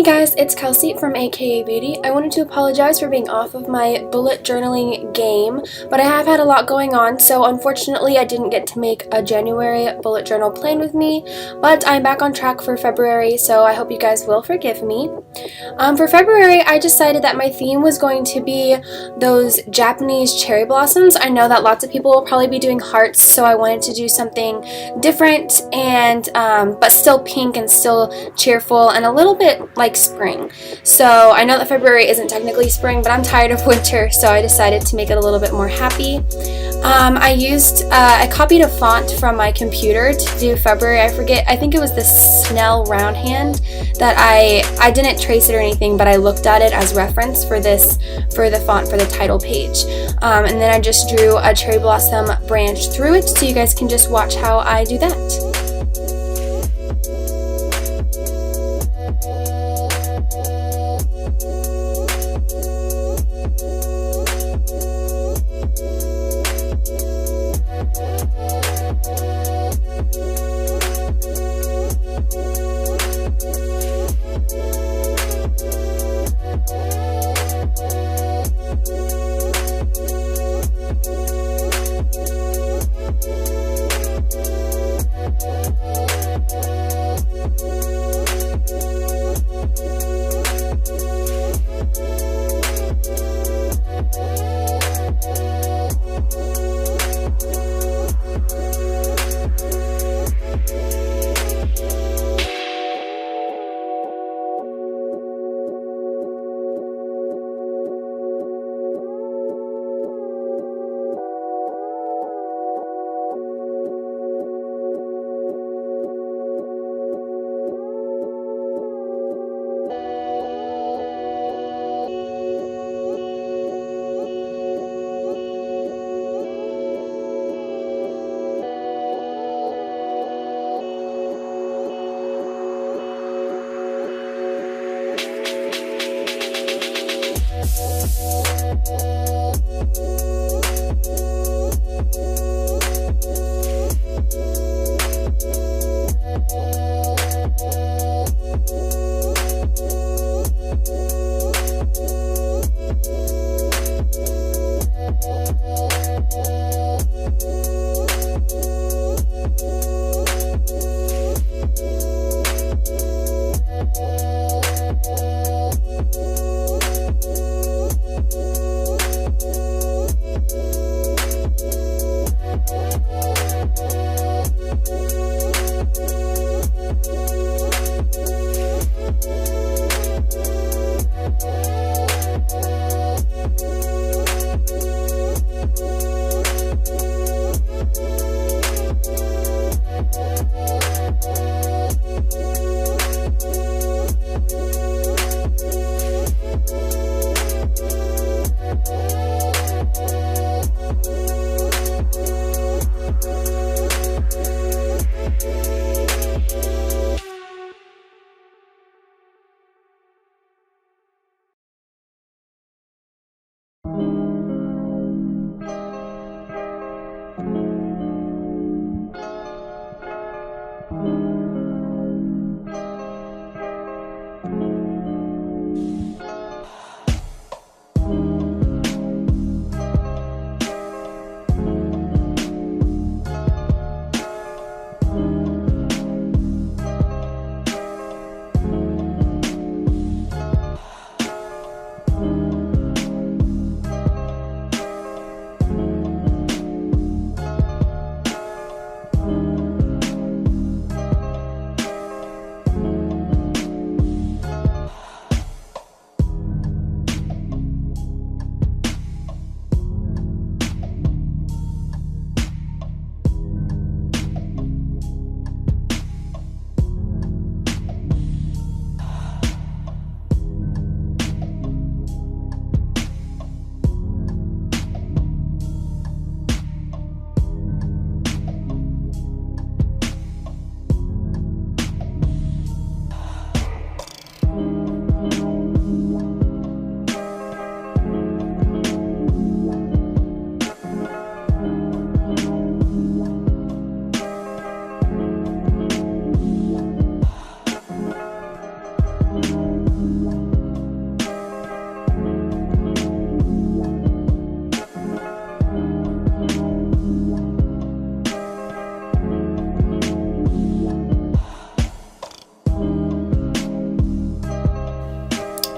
guys, it's Kelsey from AKA Beauty. I wanted to apologize for being off of my bullet journaling game, but I have had a lot going on, so unfortunately I didn't get to make a January bullet journal plan with me, but I'm back on track for February, so I hope you guys will forgive me. For February, I decided that my theme was going to be those Japanese cherry blossoms. I know that lots of people will probably be doing hearts, so I wanted to do something different and but still pink and still cheerful and a little bit like spring. So I know that February isn't technically spring, but I'm tired of winter, so I decided to make it a little bit more happy. I copied a font from my computer to do February. I think it was the Snell round hand that I didn't trace it or anything, but I looked at it as reference for the font for the title page. And then I just drew a cherry blossom branch through it, so you guys can just watch how I do that.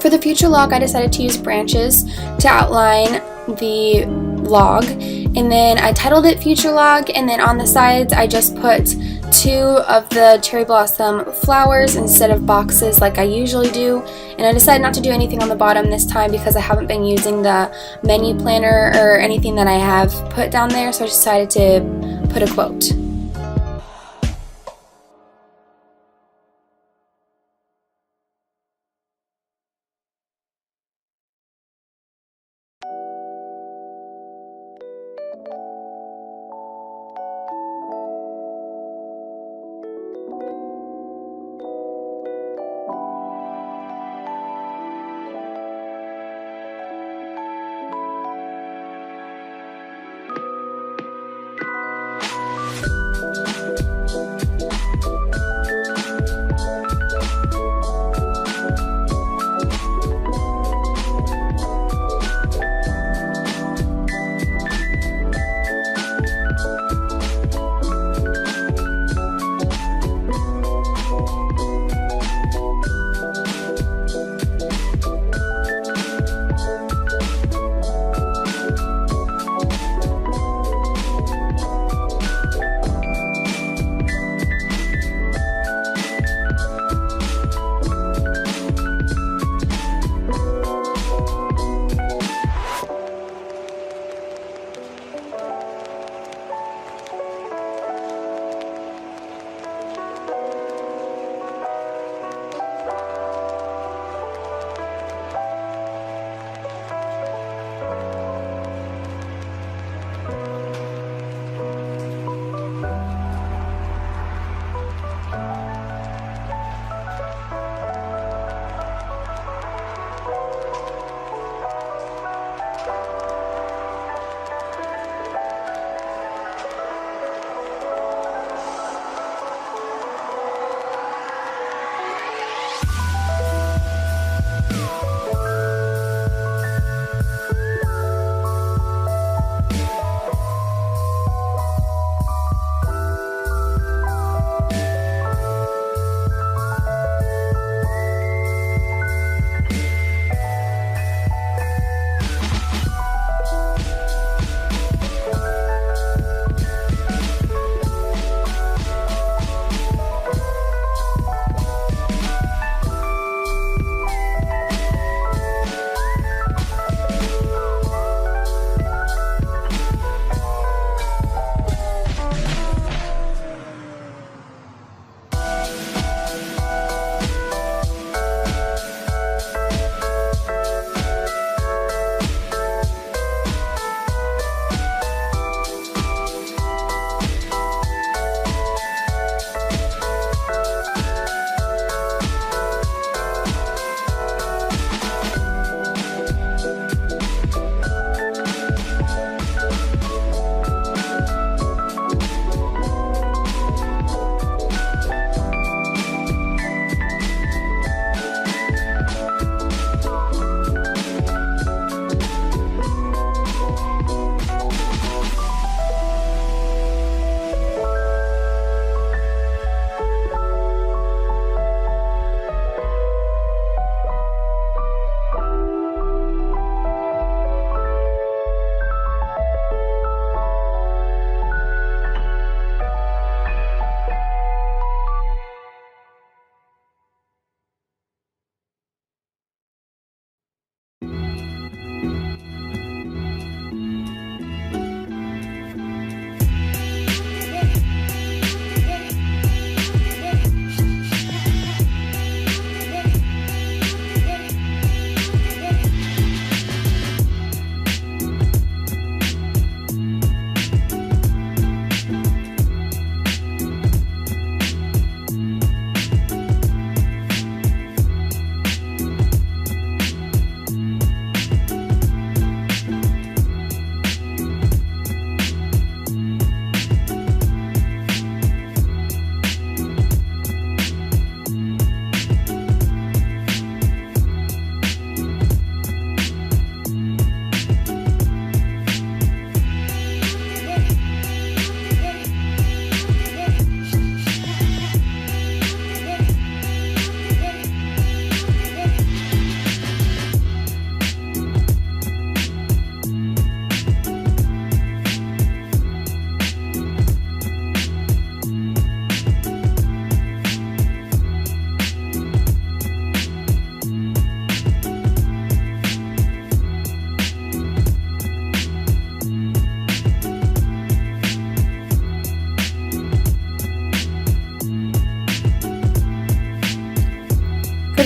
For the future log, I decided to use branches to outline the log, and then I titled it Future Log, and then on the sides I just put 2 of the cherry blossom flowers instead of boxes like I usually do. And I decided not to do anything on the bottom this time because I haven't been using the menu planner or anything that I have put down there, so I decided to put a quote.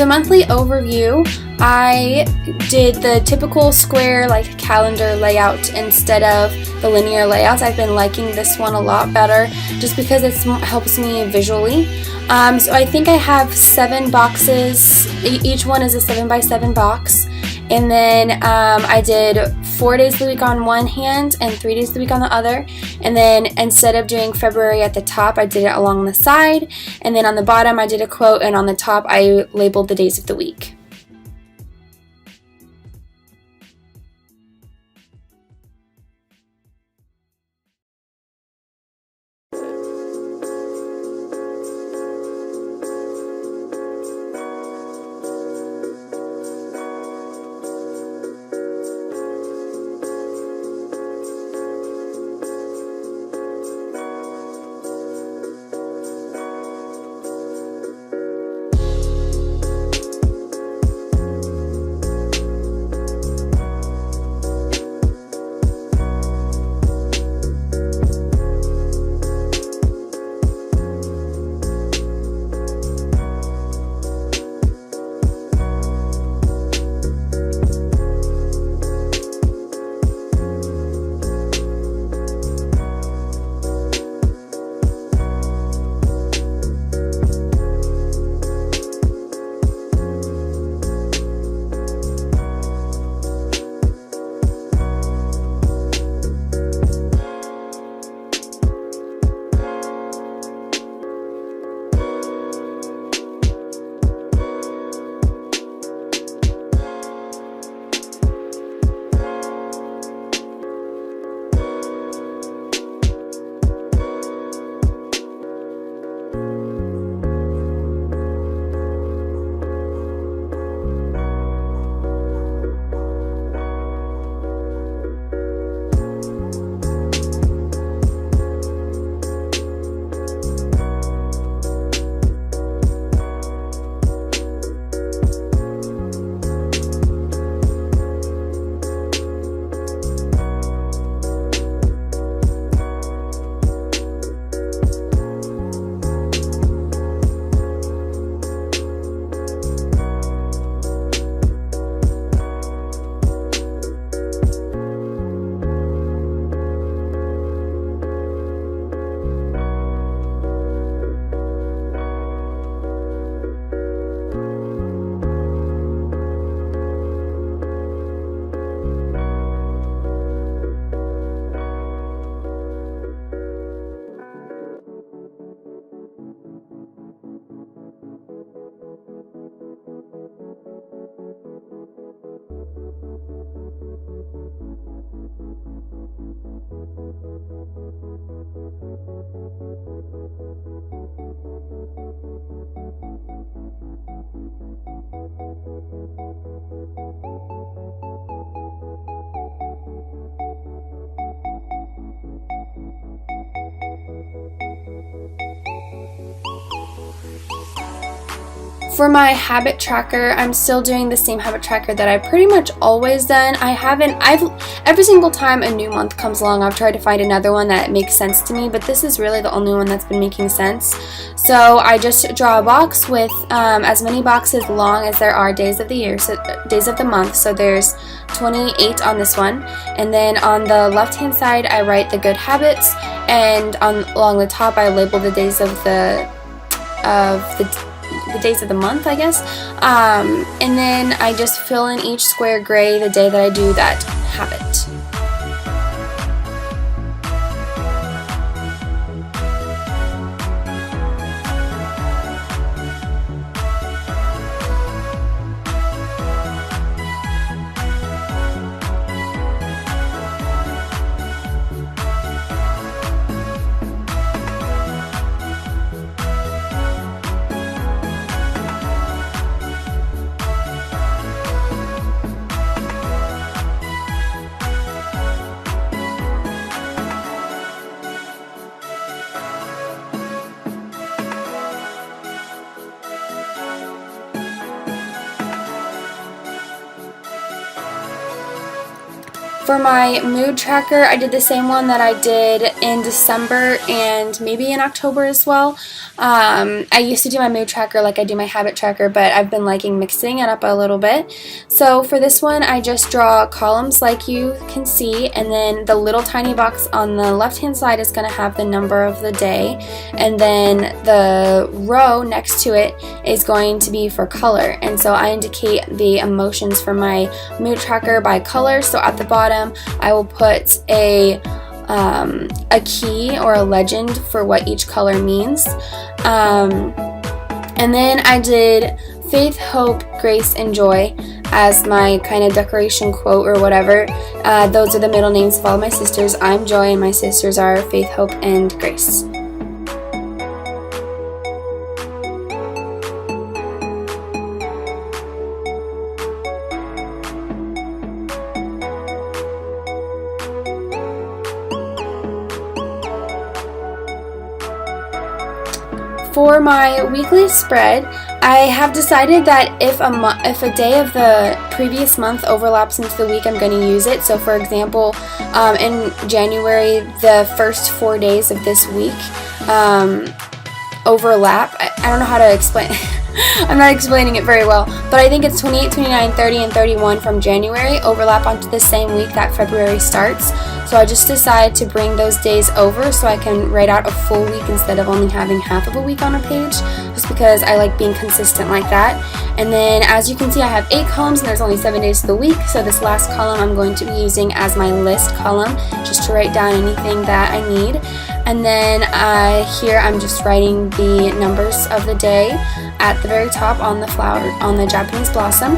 the monthly overview, I did the typical square like calendar layout instead of the linear layouts. I've been liking this one a lot better just because it helps me visually. So I think I have 7 boxes. Each one is a 7x7 box. And then I did 4 days of the week on one hand and 3 days of the week on the other. And then instead of doing February at the top, I did it along the side. And then on the bottom, I did a quote, and on the top, I labeled the days of the week. For my habit tracker, I'm still doing the same habit tracker that I've pretty much always done. Every single time a new month comes along, I've tried to find another one that makes sense to me, but this is really the only one that's been making sense. So I just draw a box with as many boxes long as there are days of the year, so days of the month. So there's 28 on this one, and then on the left hand side I write the good habits, and along the top I label the days of the days of the month, I guess. And then I just fill in each square gray the day that I do that habit. For my mood tracker, I did the same one that I did in December and maybe in October as well. I used to do my mood tracker like I do my habit tracker, but I've been liking mixing it up a little bit. So for this one, I just draw columns like you can see, and then the little tiny box on the left-hand side is going to have the number of the day, and then the row next to it is going to be for color. And so I indicate the emotions for my mood tracker by color. So at the bottom, I will put a key or a legend for what each color means. And then I did faith, hope, grace, and joy as my kind of decoration quote or whatever. Those are the middle names of all my sisters. I'm Joy, and my sisters are Faith, Hope, and Grace. For my weekly spread, I have decided that if a day of the previous month overlaps into the week, I'm going to use it. So for example, in January, the first 4 days of this week overlap. I don't know how to explain. I'm not explaining it very well, but I think it's 28, 29, 30, and 31 from January overlap onto the same week that February starts. So I just decided to bring those days over so I can write out a full week instead of only having half of a week on a page, just because I like being consistent like that. And then as you can see, I have 8 columns and there's only 7 days of the week, so this last column I'm going to be using as my list column, just to write down anything that I need. And then here I'm just writing the numbers of the day at the very top on the flower, on the Japanese blossom.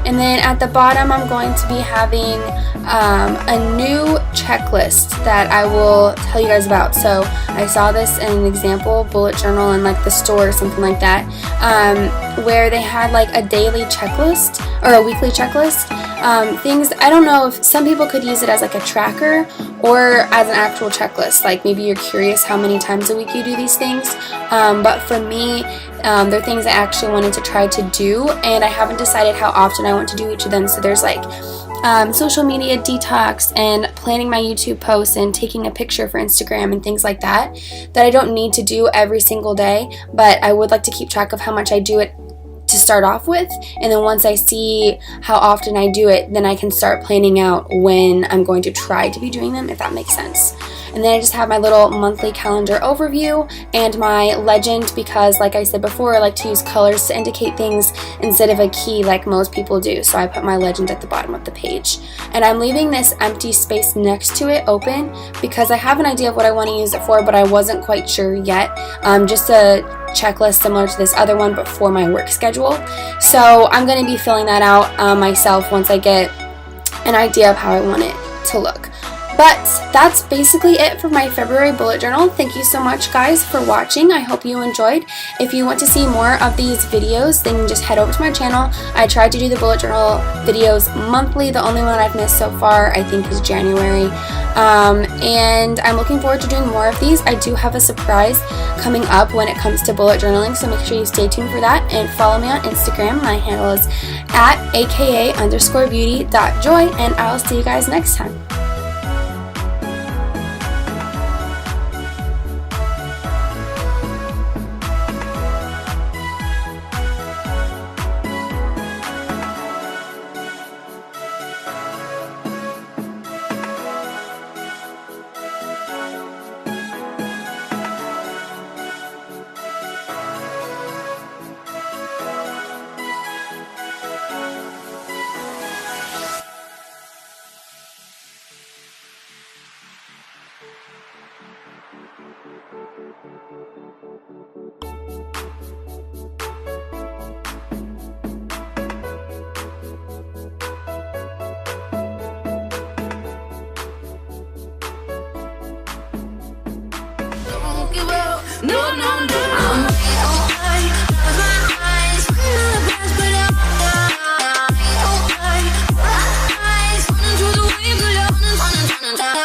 And then at the bottom, I'm going to be having a new checklist that I will tell you guys about. So I saw this in an example bullet journal in like the store or something like that, where they had like a daily checklist or a weekly checklist. Things, I don't know if some people could use it as like a tracker or as an actual checklist. Like maybe you're curious how many times a week you do these things. But for me, they're things I actually wanted to try to do, and I haven't decided how often I want to do each of them. So there's like social media detox and planning my YouTube posts and taking a picture for Instagram and things like that I don't need to do every single day, but I would like to keep track of how much I do it to start off with, and then once I see how often I do it, then I can start planning out when I'm going to try to be doing them, if that makes sense. And then I just have my little monthly calendar overview and my legend, because like I said before, I like to use colors to indicate things instead of a key like most people do. So I put my legend at the bottom of the page. And I'm leaving this empty space next to it open because I have an idea of what I want to use it for, but I wasn't quite sure yet. Just a checklist similar to this other one, but for my work schedule. So I'm going to be filling that out myself once I get an idea of how I want it to look. But that's basically it for my February bullet journal. Thank you so much, guys, for watching. I hope you enjoyed. If you want to see more of these videos, then just head over to my channel. I try to do the bullet journal videos monthly. The only one I've missed so far, I think, is January. And I'm looking forward to doing more of these. I do have a surprise coming up when it comes to bullet journaling, so make sure you stay tuned for that and follow me on Instagram. My handle is @aka_beauty.joy, and I'll see you guys next time. No, no.